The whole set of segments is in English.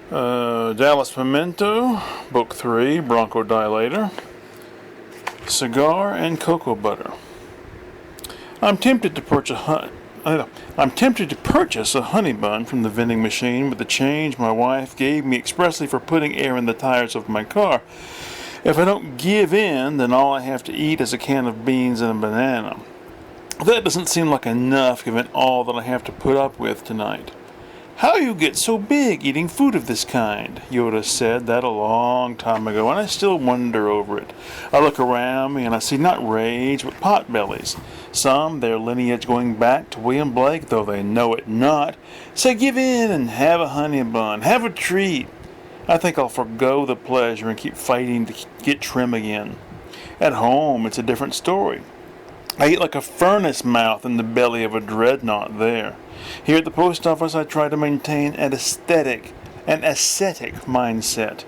Dallas Pimiento, Book 3, Bronchodilator, Cigar and Cocoa Butter. I'm tempted to purchase a honey bun from the vending machine with the change my wife gave me expressly for putting air in the tires of my car. If I don't give in, then all I have to eat is a can of beans and a banana. That doesn't seem like enough given all that I have to put up with tonight. How you get so big eating food of this kind? Yoda said that a long time ago, and I still wonder over it. I look around me and I see not rage, but potbellies. Some, their lineage going back to William Blake, though they know it not, say give in and have a honey bun, have a treat. I think I'll forgo the pleasure and keep fighting to get trim again. At home, it's a different story. I eat like a furnace mouth in the belly of a dreadnought there. Here at the post office, I try to maintain an ascetic mindset.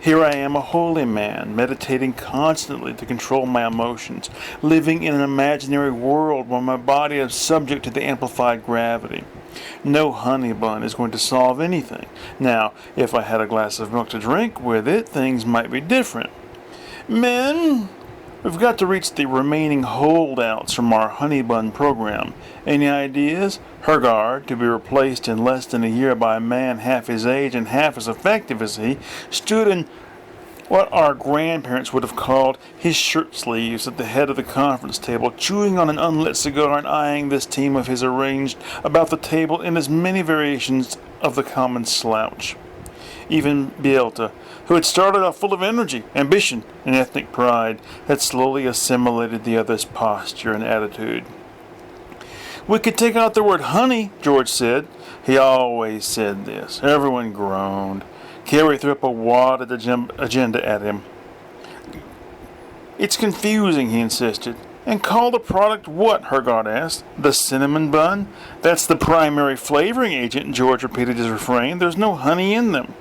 Here I am, a holy man, meditating constantly to control my emotions, living in an imaginary world where my body is subject to the amplified gravity. No honey bun is going to solve anything. Now, if I had a glass of milk to drink with it, things might be different. Men, we've got to reach the remaining holdouts from our honey bun program. Any ideas? Hergard, to be replaced in less than a year by a man half his age and half as effective as he, stood in what our grandparents would have called his shirt sleeves at the head of the conference table, chewing on an unlit cigar and eyeing this team of his arranged about the table in as many variations of the common slouch. Even Pimiento, who had started off full of energy, ambition, and ethnic pride, had slowly assimilated the other's posture and attitude. We could take out the word honey, George said. He always said this. Everyone groaned. Carrie threw up a wadded agenda at him. It's confusing, he insisted. And call the product what? Hergard asked. The cinnamon bun? That's the primary flavoring agent, George repeated his refrain. There's no honey in them.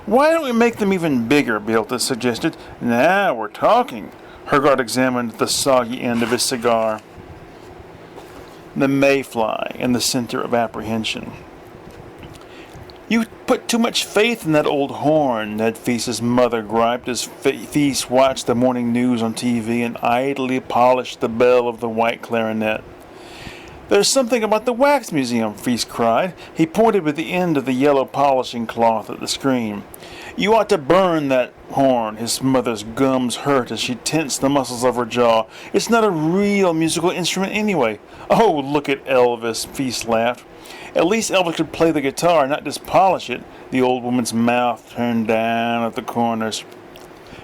Why don't we make them even bigger, Bealta suggested. Now we're talking. Hergard examined the soggy end of his cigar. The mayfly in the center of apprehension. You put too much faith in that old horn, Ned Feast's mother griped as Feast watched the morning news on TV and idly polished the bell of the white clarinet. There's something about the wax museum, Feast cried. He pointed with the end of the yellow polishing cloth at the screen. You ought to burn that horn. His mother's gums hurt as she tensed the muscles of her jaw. It's not a real musical instrument anyway. Oh, look at Elvis, Feast laughed. At least Elvis could play the guitar, not just polish it. The old woman's mouth turned down at the corners.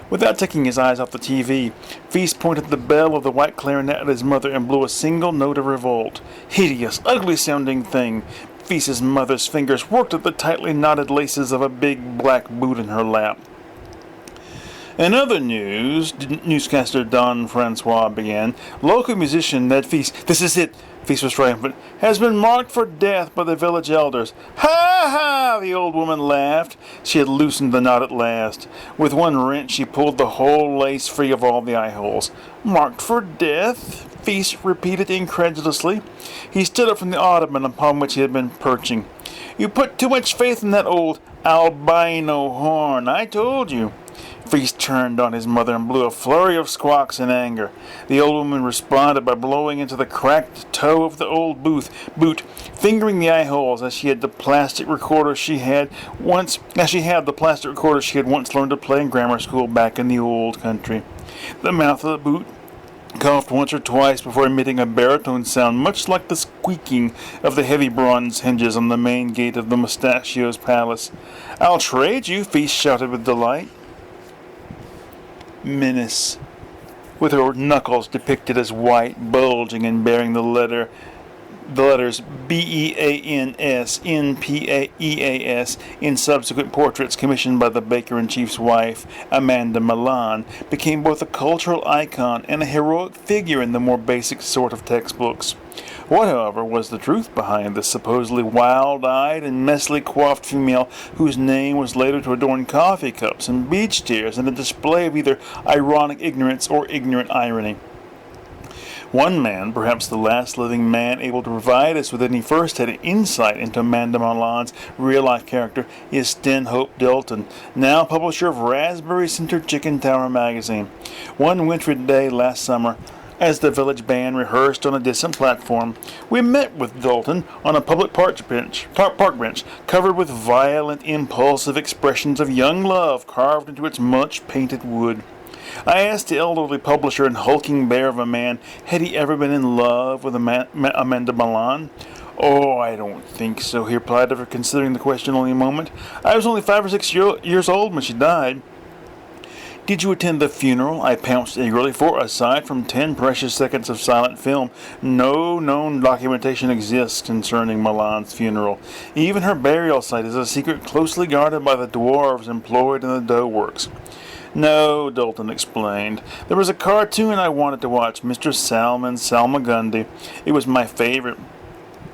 Without taking his eyes off the TV, Feast pointed the bell of the white clarinet at his mother and blew a single note of revolt. Hideous, ugly-sounding thing. Feast's mother's fingers worked at the tightly knotted laces of a big black boot in her lap. In other news, newscaster Don Francois began, local musician Ned Feast, this is it, Feast was triumphant, has been marked for death by the village elders. Ha ha! The old woman laughed. She had loosened the knot at last. With one wrench she pulled the whole lace free of all the eye holes. Marked for death? Feast repeated incredulously. He stood up from the ottoman upon which he had been perching. You put too much faith in that old albino horn, I told you. Feast turned on his mother and blew a flurry of squawks in anger. The old woman responded by blowing into the cracked toe of the old boot, fingering the eye holes as she had the plastic recorder she had once learned to play in grammar school back in the old country. The mouth of the boot coughed once or twice before emitting a baritone sound much like the squeaking of the heavy bronze hinges on the main gate of the Mustachio's palace. I'll trade you, Feast shouted with delight. Menace, with her knuckles depicted as white, bulging and bearing the letters BEANS, NPEAS in subsequent portraits commissioned by the Baker-in-Chief's wife, Amanda Milan, became both a cultural icon and a heroic figure in the more basic sort of textbooks. What, however, was the truth behind this supposedly wild-eyed and messily coiffed female whose name was later to adorn coffee cups and beach chairs in a display of either ironic ignorance or ignorant irony? One man, perhaps the last living man able to provide us with any first-hand insight into Amanda Milan's real-life character, is Stanhope Dalton, now publisher of Raspberry Center Chicken Tower magazine. One wintry day last summer, as the village band rehearsed on a distant platform, we met with Dalton on a public park bench, covered with violent, impulsive expressions of young love carved into its much-painted wood. I asked the elderly publisher and hulking bear of a man, had he ever been in love with Amanda Milan? "Oh, I don't think so," he replied, after considering the question only a moment. "I was only 5 or 6 years old when she died." "Did you attend the funeral?" I pounced eagerly, for aside from 10 precious seconds of silent film, no known documentation exists concerning Milan's funeral. Even her burial site is a secret closely guarded by the dwarves employed in the dough works. "No," Dalton explained. "There was a cartoon I wanted to watch, Mr. Salmagundi. It was my favorite.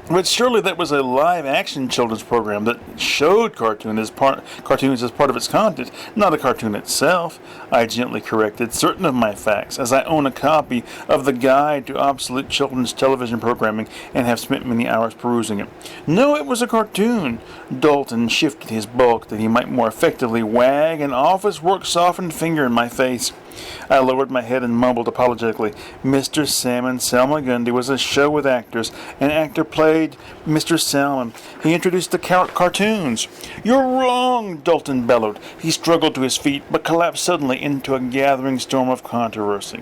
But surely that was a live-action children's program that showed cartoons as part of its content, not a cartoon itself." I gently corrected certain of my facts, as I own a copy of the Guide to Obsolete Children's Television Programming and have spent many hours perusing it. "No, it was a cartoon." Dalton shifted his bulk that he might more effectively wag an office-work-softened finger in my face. I lowered my head and mumbled apologetically. "Mr. Salmagundi was a show with actors. An actor played Mr. Salmon. He introduced the cartoons." "You're wrong," Dalton bellowed. He struggled to his feet, but collapsed suddenly into a gathering storm of controversy.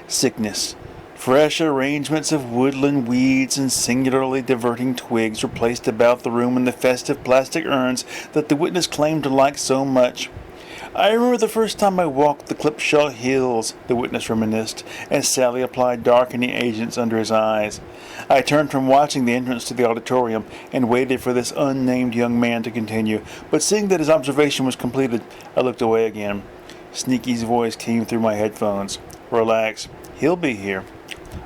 Sickness. Fresh arrangements of woodland weeds and singularly diverting twigs were placed about the room in the festive plastic urns that the witness claimed to like so much. "I remember the first time I walked the Clipshaw Hills," the witness reminisced, as Sally applied darkening agents under his eyes. I turned from watching the entrance to the auditorium and waited for this unnamed young man to continue, but seeing that his observation was completed, I looked away again. Sneaky's voice came through my headphones. "Relax. He'll be here."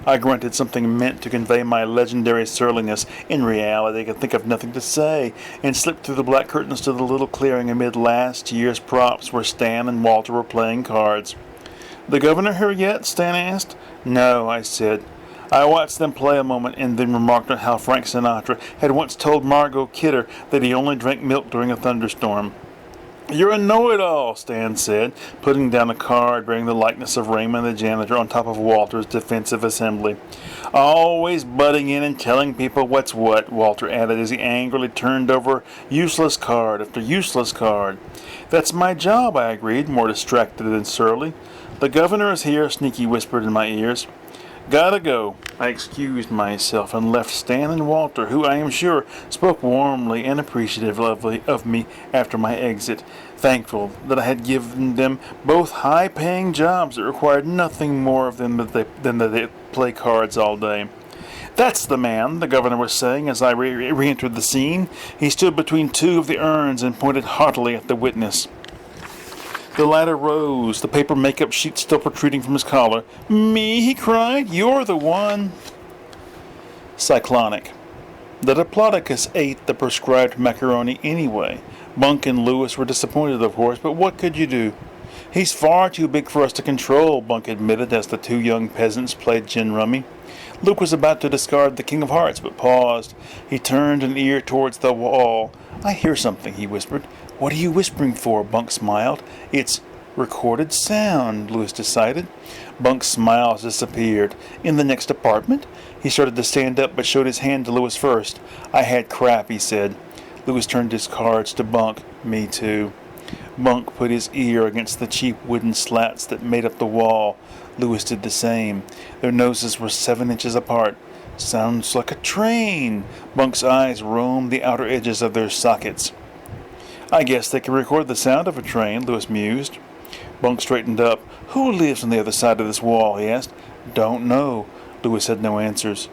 I grunted something meant to convey my legendary surliness. In reality, I could think of nothing to say, and slipped through the black curtains to the little clearing amid last year's props where Stan and Walter were playing cards. "The governor here yet?" Stan asked. "No," I said. I watched them play a moment and then remarked on how Frank Sinatra had once told Margot Kidder that he only drank milk during a thunderstorm. "You're a know-it-all," Stan said, putting down a card bearing the likeness of Raymond the janitor on top of Walter's defensive assembly. "Always butting in and telling people what's what," Walter added as he angrily turned over useless card after useless card. "That's my job," I agreed, more distracted than surly. "The governor is here," Sneaky whispered in my ears. "Gotta go." I excused myself and left Stan and Walter, who, I am sure, spoke warmly and appreciatively of me after my exit, thankful that I had given them both high-paying jobs that required nothing more of them than that they play cards all day. "That's the man," the governor was saying as I re-entered the scene. He stood between two of the urns and pointed haughtily at the witness. The latter rose, the paper makeup sheet still protruding from his collar. "Me?" he cried. "You're the one." Cyclonic. The Diplodocus ate the prescribed macaroni anyway. Bunk and Lewis were disappointed, of course, but what could you do? "He's far too big for us to control," Bunk admitted as the two young peasants played gin rummy. Luke was about to discard the King of Hearts, but paused. He turned an ear towards the wall. "I hear something," he whispered. "What are you whispering for?" Bunk smiled. "It's recorded sound," Lewis decided. Bunk's smiles disappeared. "In the next apartment?" He started to stand up, but showed his hand to Lewis first. "I had crap," he said. Lewis turned his cards to Bunk. "Me too." Bunk put his ear against the cheap wooden slats that made up the wall. Lewis did the same. Their noses were 7 inches apart. "Sounds like a train." Bunk's eyes roamed the outer edges of their sockets. "I guess they can record the sound of a train," Lewis mused. Bunk straightened up. "Who lives on the other side of this wall?" he asked. "Don't know." Lewis had no answers.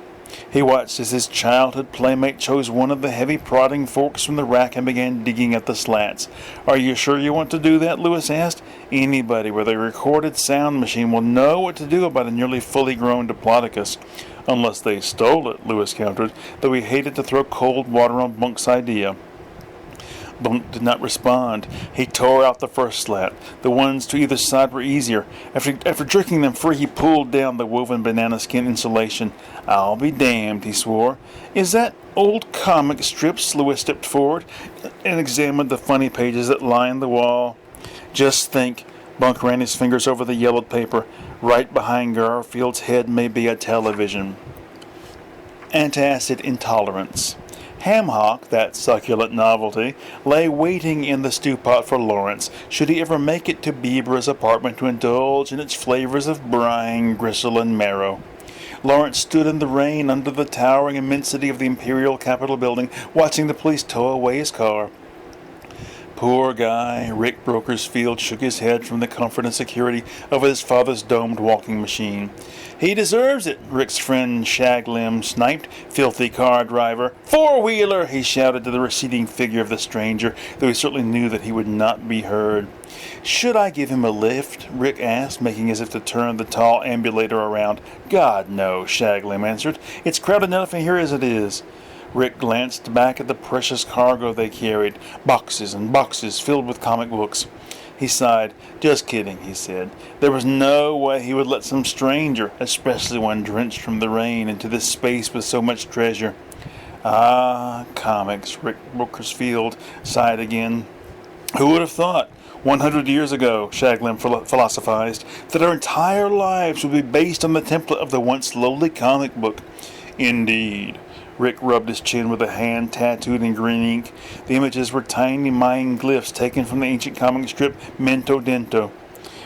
He watched as his childhood playmate chose one of the heavy prodding forks from the rack and began digging at the slats. "Are you sure you want to do that?" Lewis asked. "Anybody with a recorded sound machine will know what to do about a nearly fully grown Diplodocus. Unless they stole it," Lewis countered, though he hated to throw cold water on Bunk's idea. Bunk did not respond. He tore out the first slat. The ones to either side were easier. After jerking them free, he pulled down the woven banana skin insulation. "I'll be damned," he swore. "Is that old comic strips?" Lewis stepped forward and examined the funny pages that lined the wall. "Just think." Bunk ran his fingers over the yellowed paper. "Right behind Garfield's head may be a television." Antacid intolerance. Ham hock, that succulent novelty, lay waiting in the stew pot for Lawrence, should he ever make it to Bieber's apartment to indulge in its flavors of brine, gristle, and marrow. Lawrence stood in the rain under the towering immensity of the Imperial Capitol building, watching the police tow away his car. Poor guy. Rick Brokersfield shook his head from the comfort and security of his father's domed walking machine. "He deserves it," Rick's friend Shaglim sniped. "Filthy car driver." "Four-wheeler!" he shouted to the receding figure of the stranger, though he certainly knew that he would not be heard. "Should I give him a lift?" Rick asked, making as if to turn the tall ambulator around. "God, no," Shaglim answered. "It's crowded enough in here as it is." Rick glanced back at the precious cargo they carried, boxes and boxes filled with comic books. He sighed. "Just kidding," he said. There was no way he would let some stranger, especially one drenched from the rain, into this space with so much treasure. "Ah, comics," Rick Brokersfield sighed again. "Who would have thought, 100 years ago," Shaglim philosophized, "that our entire lives would be based on the template of the once lowly comic book?" "Indeed." Rick rubbed his chin with a hand tattooed in green ink. The images were tiny Mayan glyphs taken from the ancient comic strip Mento Dento.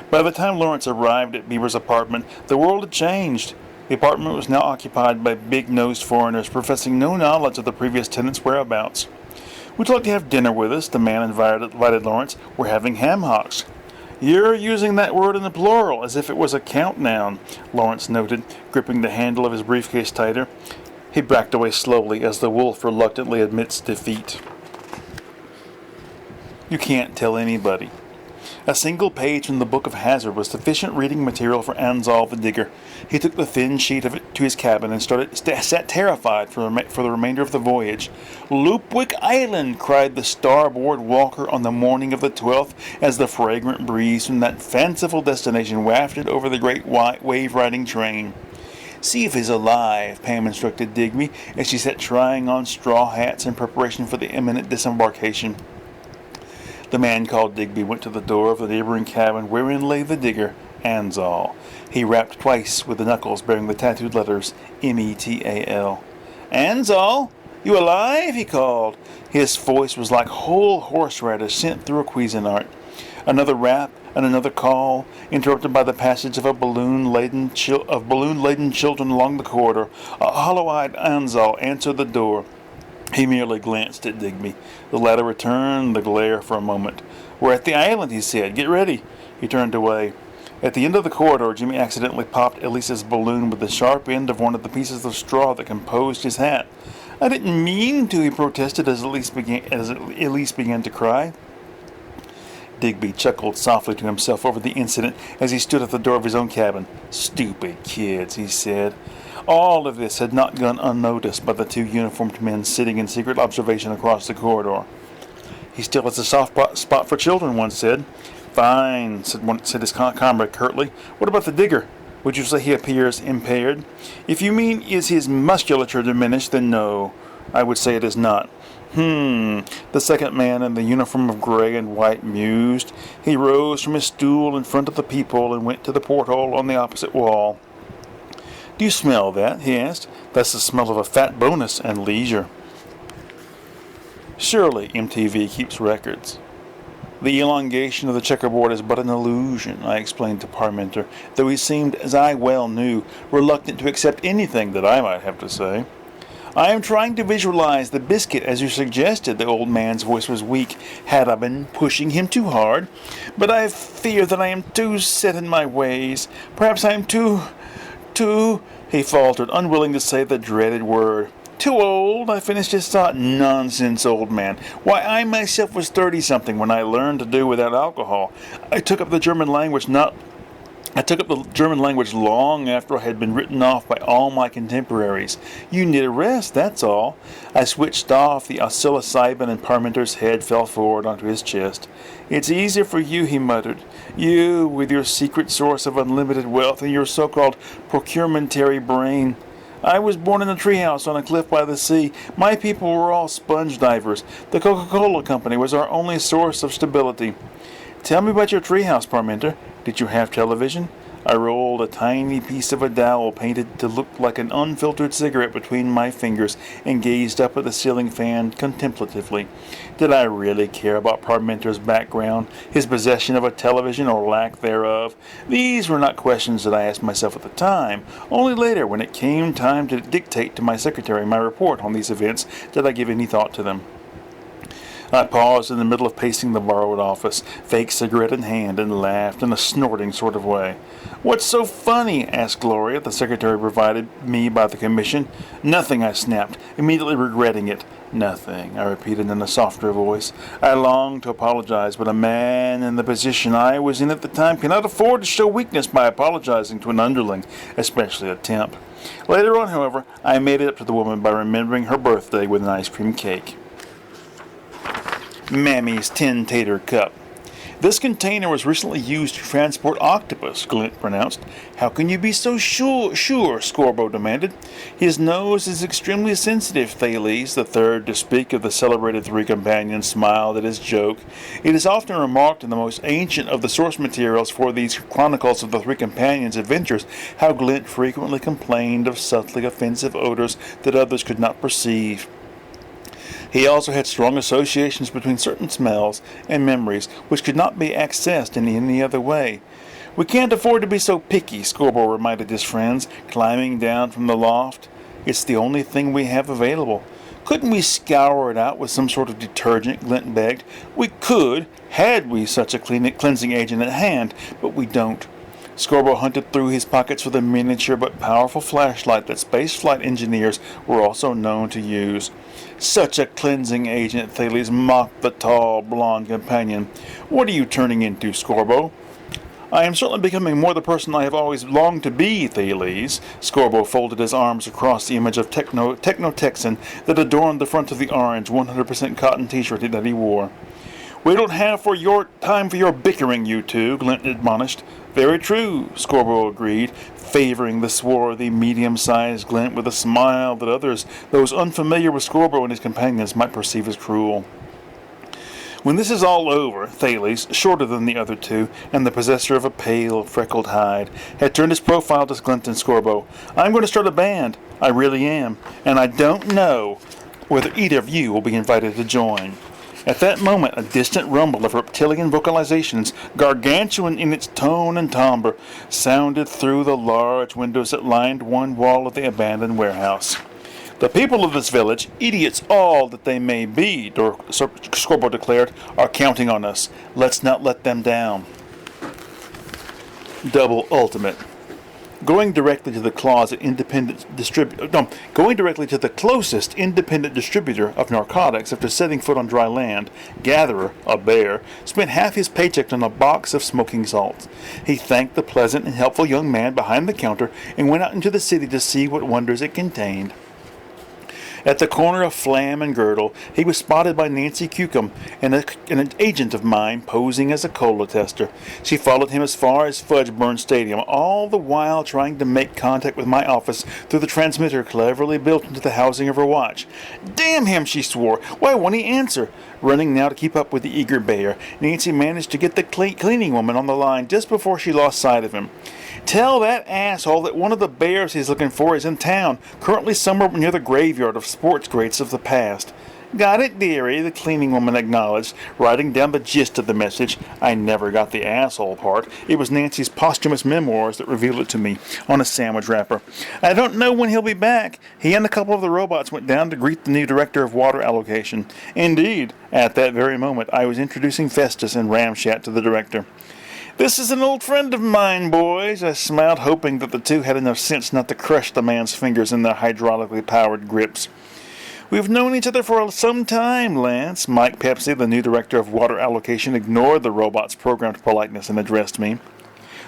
By the time Lawrence arrived at Bieber's apartment, the world had changed. The apartment was now occupied by big-nosed foreigners professing no knowledge of the previous tenants' whereabouts. "Would you like to have dinner with us?" the man invited Lawrence. "We're having ham hocks." "You're using that word in the plural, as if it was a count noun," Lawrence noted, gripping the handle of his briefcase tighter. He backed away slowly as the wolf reluctantly admits defeat. You can't tell anybody. A single page from the Book of Hazard was sufficient reading material for Anzal the digger. He took the thin sheet of it to his cabin and sat terrified for the remainder of the voyage. "Loopwick Island!" cried the starboard walker on the morning of the 12th, as the fragrant breeze from that fanciful destination wafted over the great wave-riding train. "See if he's alive," Pam instructed Digby, as she sat trying on straw hats in preparation for the imminent disembarkation. The man called Digby went to the door of the neighboring cabin wherein lay the digger, Anzal. He rapped twice with the knuckles bearing the tattooed letters METAL. "Anzal, you alive?" he called. His voice was like whole horseradish sent through a Cuisinart. Another rap and another call, interrupted by the passage of balloon-laden children along the corridor. A hollow-eyed Anzal answered the door. He merely glanced at Digby. The latter returned the glare for a moment. "We're at the island," he said. "Get ready." He turned away. At the end of the corridor, Jimmy accidentally popped Elise's balloon with the sharp end of one of the pieces of straw that composed his hat. "I didn't mean to," he protested as Elise began to cry. Digby chuckled softly to himself over the incident as he stood at the door of his own cabin. "Stupid kids," he said. All of this had not gone unnoticed by the two uniformed men sitting in secret observation across the corridor. "He still has a soft spot for children," one said. "Fine," said his comrade curtly. "What about the digger? Would you say he appears impaired?" "If you mean is his musculature diminished, then no. I would say it is not." The second man in the uniform of gray and white mused. He rose from his stool in front of the peephole and went to the porthole on the opposite wall. "Do you smell that?" he asked. "That's the smell of a fat bonus and leisure." Surely MTV keeps records. "The elongation of the checkerboard is but an illusion," I explained to Parmenter, though he seemed, as I well knew, reluctant to accept anything that I might have to say. "I am trying to visualize the biscuit as you suggested." The old man's voice was weak. "Had I been pushing him too hard? But I fear that I am too set in my ways. Perhaps I am too, he faltered, unwilling to say the dreaded word. "Too old?" I finished his thought. "Nonsense, old man. Why, I myself was 30-something when I learned to do without alcohol. I took up the German language not I took up the German language long after I had been written off by all my contemporaries. You need a rest, that's all. I switched off the psilocybin and Parmenter's head fell forward onto his chest. It's easier for you, he muttered. You, with your secret source of unlimited wealth and your so-called procurementary brain. I was born in a treehouse on a cliff by the sea. My people were all sponge divers. The Coca-Cola Company was our only source of stability. Tell me about your treehouse, Parmenter. Did you have television? I rolled a tiny piece of a dowel painted to look like an unfiltered cigarette between my fingers and gazed up at the ceiling fan contemplatively. Did I really care about Parmenter's background, his possession of a television or lack thereof? These were not questions that I asked myself at the time. Only later, when it came time to dictate to my secretary my report on these events, did I give any thought to them. I paused in the middle of pacing the borrowed office, fake cigarette in hand, and laughed in a snorting sort of way. What's so funny? Asked Gloria, the secretary provided me by the commission. Nothing, I snapped, immediately regretting it. Nothing, I repeated in a softer voice. I longed to apologize, but a man in the position I was in at the time cannot afford to show weakness by apologizing to an underling, especially a temp. Later on, however, I made it up to the woman by remembering her birthday with an ice cream cake. Mammy's Tin Tater Cup. This container was recently used to transport octopus, Glint pronounced. How can you be so sure, Scorbo demanded. His nose is extremely sensitive, Thales, the third to speak of the celebrated three companions, smiled at his joke. It is often remarked in the most ancient of the source materials for these chronicles of the three companions' adventures how Glint frequently complained of subtly offensive odors that others could not perceive. He also had strong associations between certain smells and memories which could not be accessed in any other way. We can't afford to be so picky, Scorbo reminded his friends, climbing down from the loft. It's the only thing we have available. Couldn't we scour it out with some sort of detergent, Glint begged. We could, had we such a cleansing agent at hand, but we don't. Scorbo hunted through his pockets for the miniature but powerful flashlight that space flight engineers were also known to use. Such a cleansing agent, Thales mocked the tall, blonde companion. What are you turning into, Scorbo? I am certainly becoming more the person I have always longed to be, Thales. Scorbo folded his arms across the image of Techno-Texan that adorned the front of the orange 100% cotton t-shirt that he wore. We don't have time for your bickering, you two, Glint admonished. Very true, Scorbo agreed, favoring the swarthy, medium-sized Glint with a smile that those unfamiliar with Scorbo and his companions, might perceive as cruel. When this is all over, Thales, shorter than the other two, and the possessor of a pale, freckled hide, had turned his profile to Glint and Scorbo. I'm going to start a band. I really am. And I don't know whether either of you will be invited to join. At that moment, a distant rumble of reptilian vocalizations, gargantuan in its tone and timbre, sounded through the large windows that lined one wall of the abandoned warehouse. The people of this village, idiots all that they may be, Scorbo declared, are counting on us. Let's not let them down. Double ultimate. Going directly to the closest independent distributor of narcotics after setting foot on dry land, Gatherer, a bear, spent half his paycheck on a box of smoking salts. He thanked the pleasant and helpful young man behind the counter and went out into the city to see what wonders it contained. At the corner of Flam and Girdle, he was spotted by Nancy Cucum, an agent of mine posing as a cola tester. She followed him as far as Fudgeburn Stadium, all the while trying to make contact with my office through the transmitter cleverly built into the housing of her watch. Damn him, she swore. Why won't he answer? Running now to keep up with the eager bear, Nancy managed to get the cleaning woman on the line just before she lost sight of him. Tell that asshole that one of the bears he's looking for is in town, currently somewhere near the graveyard of sports greats of the past. Got it, dearie, the cleaning woman acknowledged, writing down the gist of the message. I never got the asshole part. It was Nancy's posthumous memoirs that revealed it to me, on a sandwich wrapper. I don't know when he'll be back. He and a couple of the robots went down to greet the new director of water allocation. Indeed, at that very moment, I was introducing Festus and Ramshat to the director. This is an old friend of mine, boys. I smiled, hoping that the two had enough sense not to crush the man's fingers in their hydraulically powered grips. We've known each other for some time, Lance. Mike Pepsi, the new director of water allocation, ignored the robot's programmed politeness and addressed me.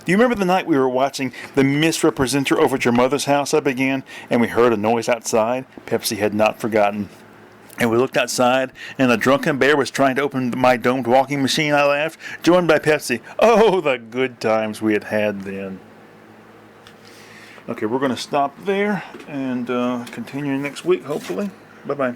Do you remember the night we were watching The Misrepresenter over at your mother's house? I began, and we heard a noise outside. Pepsi had not forgotten. And we looked outside, and a drunken bear was trying to open my domed walking machine, I laughed, joined by Pepsi. Oh, the good times we had then. Okay, we're going to stop there and continue next week, hopefully. Bye-bye.